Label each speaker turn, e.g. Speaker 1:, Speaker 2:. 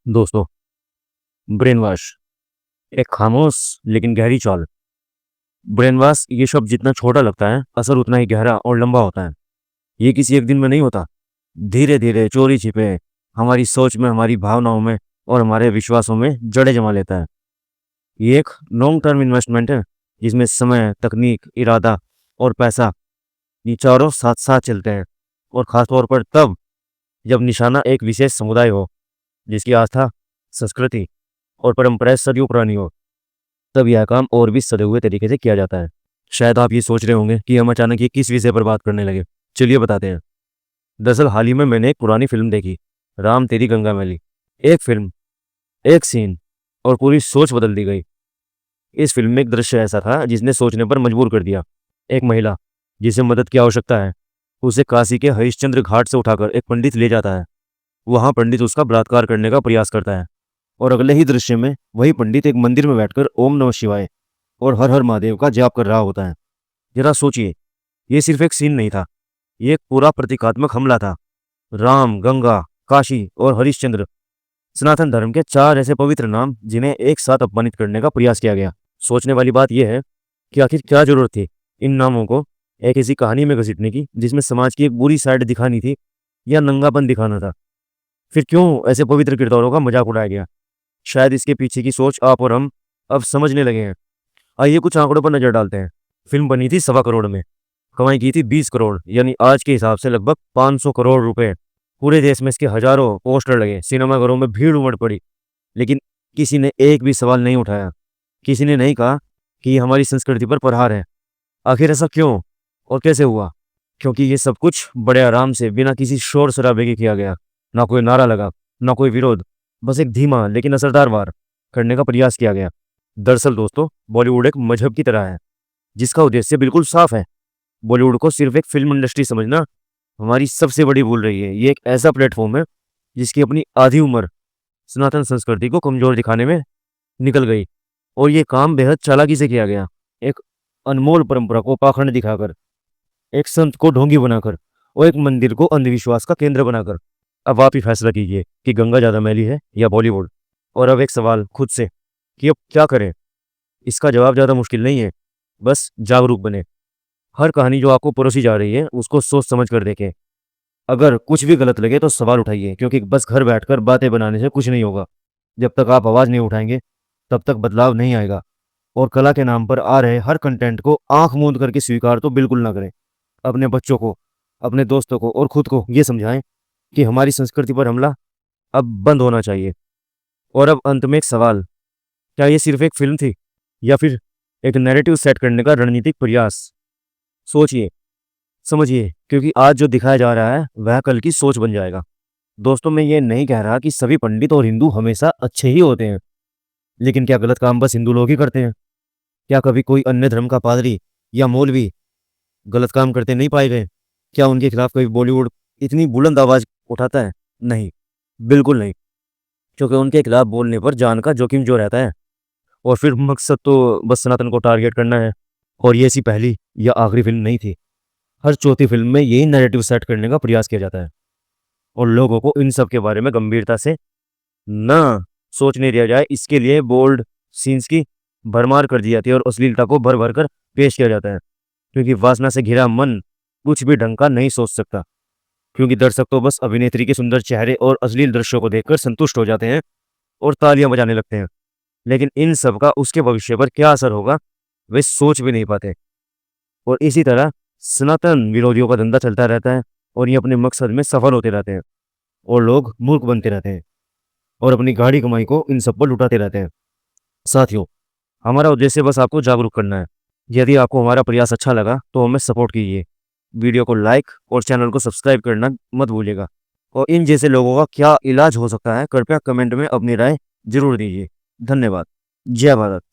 Speaker 1: दोस्तों, brain wash एक खामोश लेकिन गहरी चाल। ब्रेन वॉश ये शब्द जितना छोटा लगता है, असर उतना ही गहरा और लंबा होता है। ये किसी एक दिन में नहीं होता। धीरे धीरे चोरी छिपे हमारी सोच में, हमारी भावनाओं में और हमारे विश्वासों में जड़े जमा लेता है। ये एक लॉन्ग टर्म इन्वेस्टमेंट है, जिसमें समय, तकनीक, इरादा और पैसा, ये चारों साथ साथ चलते हैं। और खासतौर पर तब जब निशाना एक विशेष समुदाय हो, जिसकी आस्था, संस्कृति और परंपराएं सदियों पुरानी हो, तब यह काम और भी सधे हुए तरीके से किया जाता है। शायद आप ये सोच रहे होंगे कि हम अचानक ये किस विषय पर बात करने लगे। चलिए बताते हैं। दरअसल हाल ही में मैंने एक पुरानी फिल्म देखी, राम तेरी गंगा मैली। एक फिल्म, एक सीन और पूरी सोच बदल दी गई। इस फिल्म में एक दृश्य ऐसा था जिसने सोचने पर मजबूर कर दिया। एक महिला जिसे मदद की आवश्यकता है, उसे काशी के हरिश्चंद्र घाट से उठाकर एक पंडित ले जाता है। वहां पंडित उसका बलात्कार करने का प्रयास करता है और अगले ही दृश्य में वही पंडित एक मंदिर में बैठकर ओम नमः शिवाय और हर हर महादेव का जाप कर रहा होता है। जरा सोचिए, ये सिर्फ एक सीन नहीं था, ये एक पूरा प्रतीकात्मक हमला था। राम, गंगा, काशी और हरिश्चंद्र, सनातन धर्म के चार ऐसे पवित्र नाम जिन्हें एक साथ अपमानित करने का प्रयास किया गया। सोचने वाली बात यह है कि आखिर क्या जरूरत थी इन नामों को एक ऐसी कहानी में घसीटने की जिसमें समाज की एक बुरी साइड दिखानी थी या नंगापन दिखाना था। फिर क्यों ऐसे पवित्र किरदारों का मजाक उड़ाया गया? शायद इसके पीछे की सोच आप और हम अब समझने लगे हैं। आइए कुछ आंकड़ों पर नजर डालते हैं। फिल्म बनी थी 1.25 करोड़ में, कमाई की थी 20 करोड़, यानी आज के हिसाब से लगभग 500 करोड़ रुपए। पूरे देश में इसके हजारों पोस्टर लगे, सिनेमाघरों में भीड़ उमड़ पड़ी, लेकिन किसी ने एक भी सवाल नहीं उठाया। किसी ने नहीं कहा कि ये हमारी संस्कृति पर प्रहार है। आखिर ऐसा क्यों और कैसे हुआ? क्योंकि ये सब कुछ बड़े आराम से, बिना किसी शोर शराबे के किया गया। ना कोई नारा लगा, ना कोई विरोध, बस एक धीमा लेकिन असरदार वार करने का प्रयास किया गया। दरअसल दोस्तों, बॉलीवुड एक मजहब की तरह है, जिसका उद्देश्य बिल्कुल साफ है। बॉलीवुड को सिर्फ एक फिल्म इंडस्ट्री समझना हमारी सबसे बड़ी भूल रही है। ये एक ऐसा प्लेटफॉर्म है जिसकी अपनी आधी उम्र सनातन संस्कृति को कमजोर दिखाने में निकल गई, और ये काम बेहद चालाकी से किया गया। एक अनमोल परंपरा को पाखंड दिखाकर, एक संत को ढोंगी बनाकर और एक मंदिर को अंधविश्वास का केंद्र बनाकर। अब आप ही फैसला कीजिए कि गंगा ज्यादा मैली है या बॉलीवुड। और अब एक सवाल खुद से कि अब क्या करें। इसका जवाब ज्यादा मुश्किल नहीं है, बस जागरूक बने। हर कहानी जो आपको परोसी जा रही है उसको सोच समझ कर देखें। अगर कुछ भी गलत लगे तो सवाल उठाइए, क्योंकि बस घर बैठकर बातें बनाने से कुछ नहीं होगा। जब तक आप आवाज नहीं उठाएंगे तब तक बदलाव नहीं आएगा। और कला के नाम पर आ रहे हर कंटेंट को आंख मूंद करके स्वीकार तो बिल्कुल ना करें। अपने बच्चों को, अपने दोस्तों को और खुद को ये समझाएं कि हमारी संस्कृति पर हमला अब बंद होना चाहिए। और अब अंत में एक सवाल, क्या ये सिर्फ एक फिल्म थी या फिर एक नैरेटिव सेट करने का रणनीतिक प्रयास? सोचिए, समझिए, क्योंकि आज जो दिखाया जा रहा है वह कल की सोच बन जाएगा। दोस्तों, मैं ये नहीं कह रहा कि सभी पंडित और हिंदू हमेशा अच्छे ही होते हैं, लेकिन क्या गलत काम बस हिंदू लोग ही करते हैं? क्या कभी कोई अन्य धर्म का पादरी या मौलवी गलत काम करते नहीं पाए गए? क्या उनके खिलाफ कोई बॉलीवुड इतनी बुलंद आवाज उठाता है? नहीं, बिल्कुल नहीं। क्योंकि उनके खिलाफ बोलने पर जान का जोखिम जो रहता है, और फिर मकसद तो बस सनातन को टारगेट करना है। और ये ऐसी पहली या आखिरी फिल्म नहीं थी। हर चौथी फिल्म में यही नैरेटिव सेट करने का प्रयास किया जाता है, और लोगों को इन सब के बारे में गंभीरता से ना सोचने दिया जाए, इसके लिए बोल्ड सीन्स की भरमार कर दी जाती है और अश्लीलता को भर भर कर पेश किया जाता है। क्योंकि वासना से घिरा मन कुछ भी ढंग का नहीं सोच सकता। क्योंकि दर्शक तो बस अभिनेत्री के सुंदर चेहरे और अश्लील दृश्यों को देखकर संतुष्ट हो जाते हैं और तालियां बजाने लगते हैं, लेकिन इन सब का उसके भविष्य पर क्या असर होगा वे सोच भी नहीं पाते। और इसी तरह सनातन विरोधियों का धंधा चलता रहता है, और ये अपने मकसद में सफल होते रहते हैं, और लोग मूर्ख बनते रहते हैं और अपनी गाढ़ी कमाई को इन सब पर लुटाते रहते हैं। साथियों, हमारा उद्देश्य बस आपको जागरूक करना है। यदि आपको हमारा प्रयास अच्छा लगा तो हमें सपोर्ट कीजिए, वीडियो को लाइक और चैनल को सब्सक्राइब करना मत भूलिएगा। और इन जैसे लोगों का क्या इलाज हो सकता है, कृपया कमेंट में अपनी राय जरूर दीजिए। धन्यवाद। जय भारत।